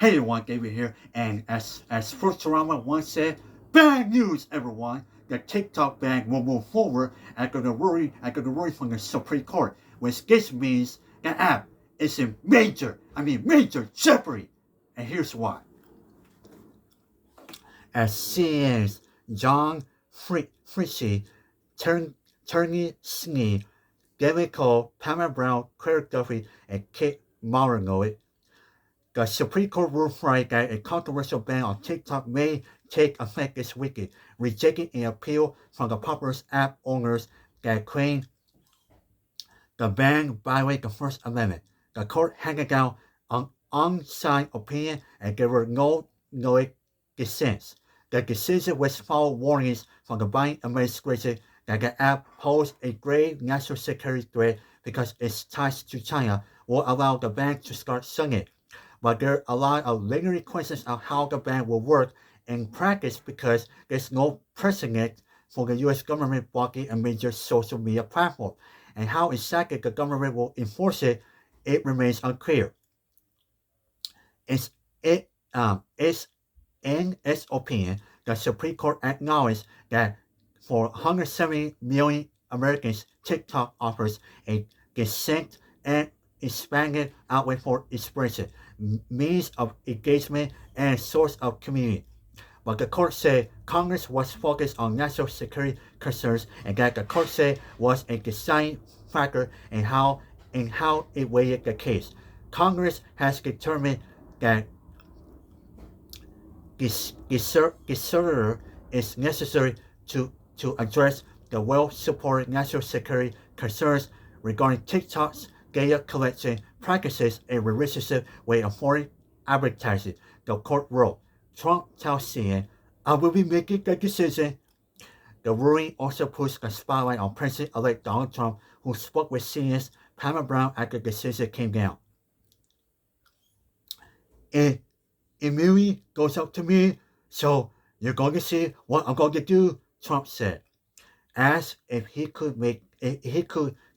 Hey everyone, David here, and as Futurama once said, bad news everyone! The TikTok ban will move forward after the ruling from the Supreme Court, which this means the app is in major jeopardy. And here's why. As CNN's John Fritchie Turney Snee, David Cole, Pamela Brown, Claire Duffy, and Kate Marinow. The Supreme Court ruled Friday that a controversial ban on TikTok may take effect this weekend, rejecting an appeal from the populous app owners that claim the ban violated the First Amendment. The court handed down an unsigned opinion and there were no dissents. The decision was followed warnings from the Biden administration that the app poses a grave national security threat because its ties to China will allow the ban to start Sunday. But there are a lot of lingering questions on how the ban will work in practice because there's no precedent for the U.S. government blocking a major social media platform. And how exactly the government will enforce it, it remains unclear. It's in its opinion, the Supreme Court acknowledged that for 170 million Americans, TikTok offers a distinct and expanded outlet for expression, means of engagement, and source of community. But the court said Congress was focused on national security concerns and that the court said was a deciding factor in how it weighed the case. Congress has determined that Gisurr is necessary to address the well-supported national security concerns regarding TikTok's data collection practices and relationship with foreign advertising. The court wrote, Trump tells CNN, I will be making the decision. The ruling also puts the spotlight on President-elect Donald Trump, who spoke with CNN's Pamela Brown after the decision came down. It immediately goes up to me, so you're going to see what I'm going to do, Trump said. Asked if he could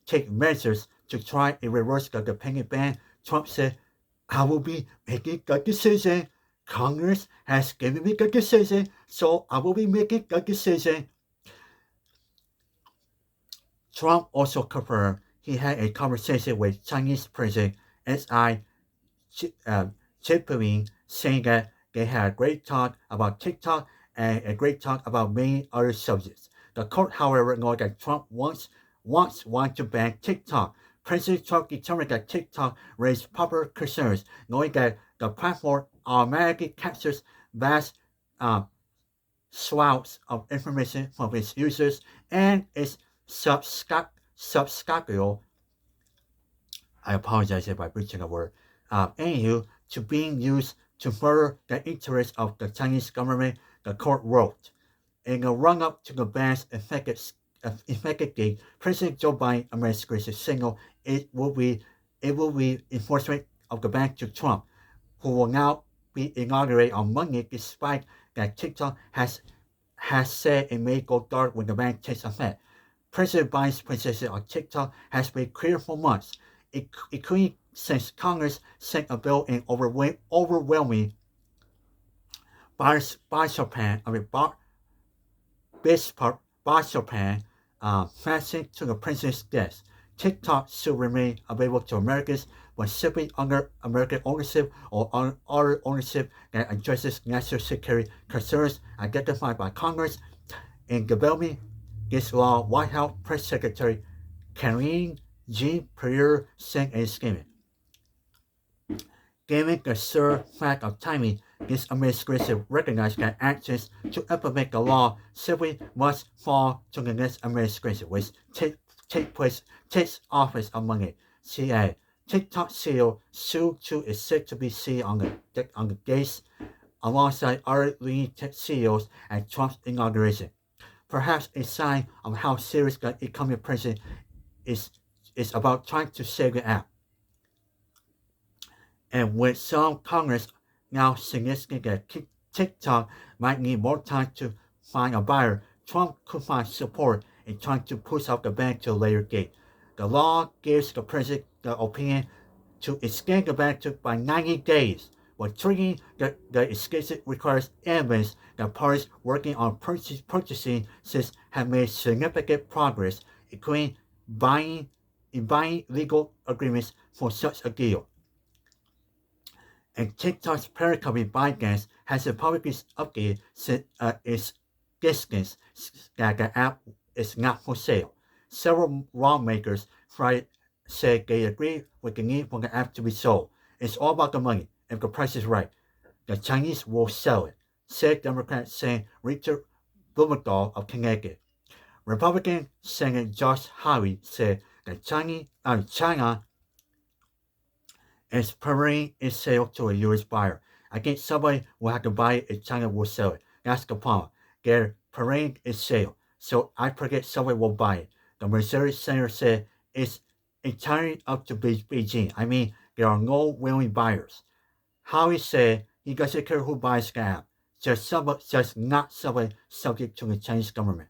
take measures to try and reverse the dependent ban, Trump said, I will be making the decision. Congress has given me the decision, so I will be making the decision. Trump also confirmed he had a conversation with Chinese President Xi Jinping, saying that they had a great talk about TikTok and a great talk about many other subjects. The court, however, noted that Trump once wanted to ban TikTok. President Trump determined that TikTok raised popular concerns, knowing that the platform automatically captures vast swaths of information from its users and is subscribable. I apologize if I breached a word. Anywho, to being used to further the interests of the Chinese government, the court wrote. In the run-up to the ban's effective date, President Joe Biden administration signaled it will be enforcement of the ban to Trump, who will now be inaugurated on Monday, despite that TikTok has said it may go dark when the ban takes effect. President Biden's position on TikTok has been clear for months, including since Congress sent a bill in overwhelming bipartisan passing to the president's desk. TikTok should remain available to Americans, but simply under American ownership or other ownership that addresses national security concerns identified by Congress. In developing this law, White House Press Secretary Karine Jean-Pierre said in a statement, given the sheer fact of timing, this administration recognized that actions to implement the law simply must fall to the next administration, which takes office on Monday. She added, TikTok CEO Sue Chu is set to be seen on the days alongside other leading tech CEOs at Trump's inauguration. Perhaps a sign of how serious the incoming president is about trying to save the app. And with some Congress now suggesting that TikTok might need more time to find a buyer, Trump could find support in trying to push off the ban to a later date. The law gives the president the opinion to extend the ban by 90 days, but triggering the escape requires evidence that parties working on purchasing systems have made significant progress, including buying legal agreements for such a deal. And TikTok's parent company ByteDance has publicly updated its distance that the app is not for sale. Several lawmakers Friday said they agree with the need for the app to be sold. It's all about the money. If the price is right, the Chinese will sell it, said Democrat Senator Richard Blumenthal of Connecticut. Republican Senator Josh Hawley said that China is promoting its sale to a U.S. buyer. I think somebody will have to buy it if China will sell it. That's the problem. They're promoting its sale, so I predict somebody will buy it. The Missouri senator said it's entirely up to Beijing. I mean, there are no willing buyers. Howard said he doesn't care who buys the app, just not somebody subject to the Chinese government.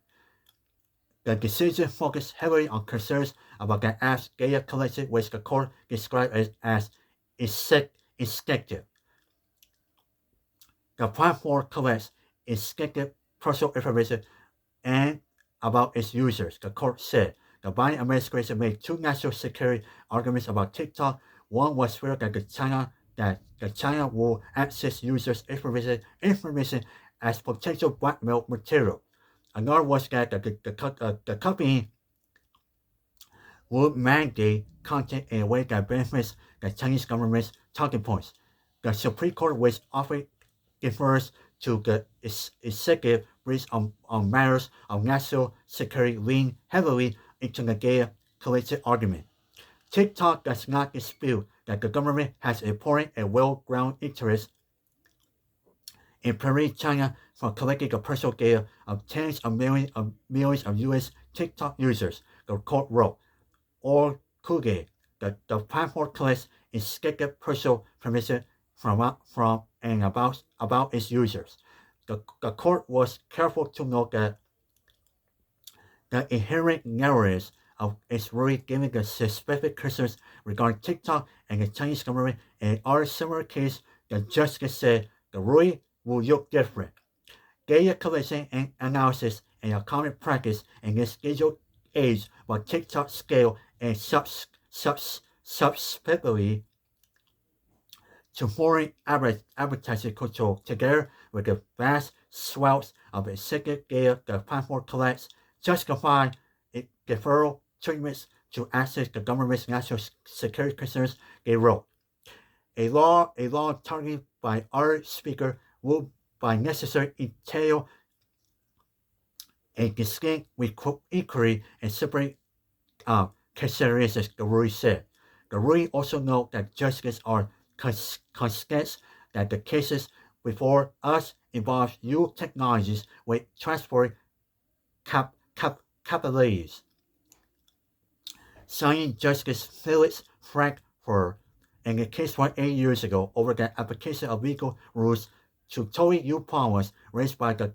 The decision focused heavily on concerns about the app's data collection, which the court described as instinctive. The platform collects instinctive personal information and about its users, the court said. The Biden administration made two national security arguments about TikTok. One was fear that China will access users' information as potential blackmail material. Another was that the company would mandate content in a way that benefits the Chinese government's talking points. The Supreme Court, which often defers to the executive branch on matters of national security, leaned heavily into the data collection argument. TikTok does not dispute that the government has important and well-grounded interest in preventing China from collecting the personal data of tens of millions of U.S. TikTok users, the court wrote. Or Kuge, the platform collects instinctive personal information from and about its users. The court was careful to note that the inherent narrowness of its ruling, given the specific concerns regarding TikTok and the Chinese government. In other similar case, the justice said the ruling will look different. Data collection and analysis and a common practice in this digital age, while TikTok scale and subsequently to foreign advertising control, together with the vast swaths of executive data the platform collects, justify its deferral treatments to access the government's national security concerns, they wrote. A law targeted by our speaker will by necessary entail a distinct inquiry and separate considerations, the ruling said. The ruling also noted that judges are convinced that the cases before us involve new technologies with transport capabilities. Signing Justice Felix Frankfurter in a case from 8 years ago over the application of legal rules to towing new problems raised by the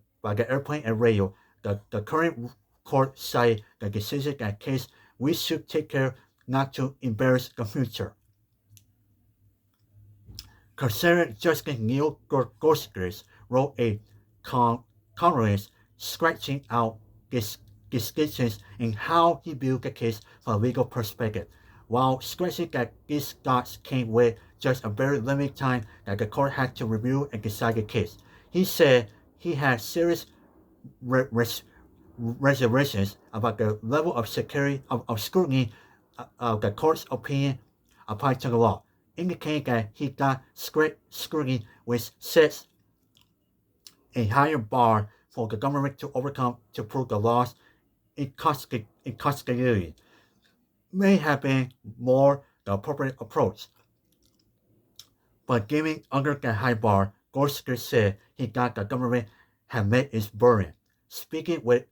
airplane and rail, the current court cited the decision that case we should take care not to embarrass the future. Considering Justice Neil Gorsuch wrote a concurrence scratching out distinctions in how he viewed the case from a legal perspective, while stressing that these thoughts came with just a very limited time that the court had to review and decide the case. He said he had serious reservations about the level of scrutiny of the court's opinion applied to the law, indicating that he thought scrutiny which sets a higher bar for the government to overcome to prove the law's inconstitutionality may have been more the appropriate approach. But given under the high bar, Gorsuch said he thought the government had met its burden. Speaking with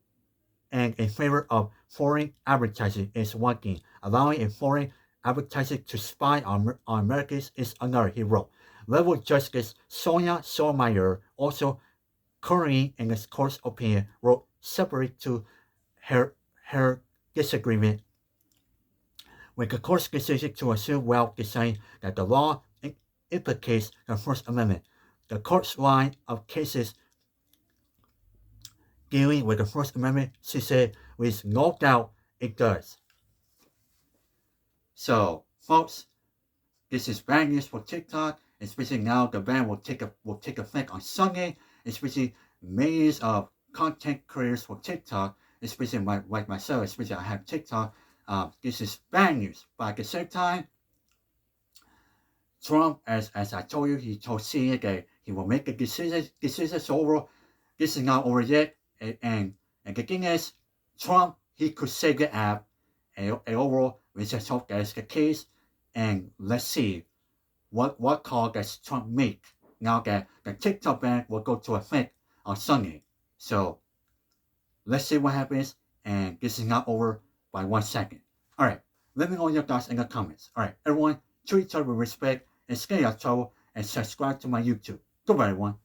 and in favor of foreign advertising is one thing. Allowing a foreign advertising to spy on Americans is another, he wrote. Level Justice Sonia Sotomayor, also currently in the court's opinion, wrote separate to her disagreement with the court's decision to assume while deciding that the law implicates the First Amendment. The court's line of cases dealing with the First Amendment, she said, with no doubt it does. So, folks, this is bad news for TikTok, especially now the ban will take effect on Sunday, especially millions of content creators for TikTok, especially like myself, especially I have TikTok. This is bad news, but at the same time, Trump, as I told you, he told CNN that he will make a decision. This is over. This is not over yet. And the thing is, Trump, he could save the app. And overall, we just hope that is the case. And let's see what call does Trump make now that the TikTok ban will go to effect on Sunday. So let's see what happens. And this is not over by 1 second. All right, let me know your thoughts in the comments. All right, everyone, treat each other with respect and stay out of trouble and subscribe to my YouTube. Goodbye, everyone.